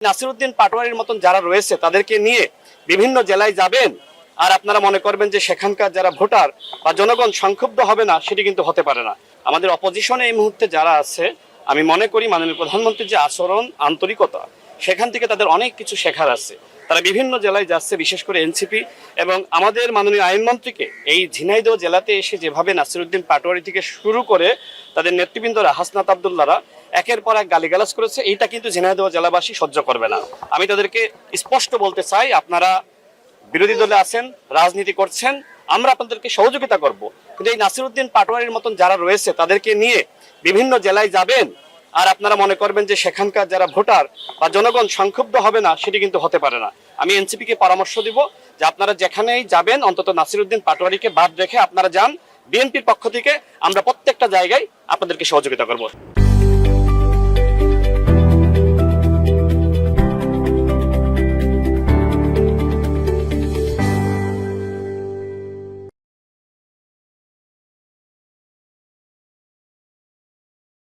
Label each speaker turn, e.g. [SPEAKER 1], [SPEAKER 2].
[SPEAKER 1] নাসিরউদ্দিন পাটোয়ারির মতন যারা রয়েছে তাদেরকে নিয়ে বিভিন্ন জেলায় যাবেন আর আপনারা মনে করবেন যে সেখানকার যারা ভোটার বা জনগণ সংক্ষুব্ধ হবে না, সেটি কিন্তু হতে পারে না। আমাদের অপোজিশনে এই মুহূর্তে যারা আছে, আমি মনে করি মাননীয় প্রধানমন্ত্রীর যে আচরণ, আন্তরিকতা, সেখান থেকে তাদের অনেক কিছু শেখার আছে। তারা বিভিন্ন জেলায় যাচ্ছে, বিশেষ করে এনসিপি এবং আমাদের মাননীয় আইনমন্ত্রীকে এই ঝিনাইদহ জেলাতে এসে যেভাবে নাসিরউদ্দিন পাটোয়ারি থেকে শুরু করে তাদের নেতৃবৃন্দরা, হাসনাত আবদুল্লাহরা একের পর এক গালিগালাজ করেছে, এইটা কিন্তু ঝিনাইদহ জেলাবাসী সহ্য করবে না। আমি তাদেরকে স্পষ্ট বলতে চাই, আপনারা বিরোধী দলে আছেন, রাজনীতি করছেন, আমরা আপনাদেরকে সহযোগিতা করব, কিন্তু এই নাসিরউদ্দিন পাটোয়ারির মতন যারা রয়েছে তাদেরকে নিয়ে বিভিন্ন জেলায় যাবেন আর আপনারা মনে করবেন যে সেখানকার যারা ভোটার বা জনগণ সংক্ষুব্ধ হবে না, সেটি কিন্তু হতে পারে না। আমি এনসিপিকে পরামর্শ দিব যে আপনারা যেখানেই যাবেন অন্তত নাসিরউদ্দিন পাটোয়ারিকে বাদ রেখে আপনারা যান। বিএনপির পক্ষ থেকে আমরা প্রত্যেকটা জায়গায় আপনাদেরকে সহযোগিতা করব।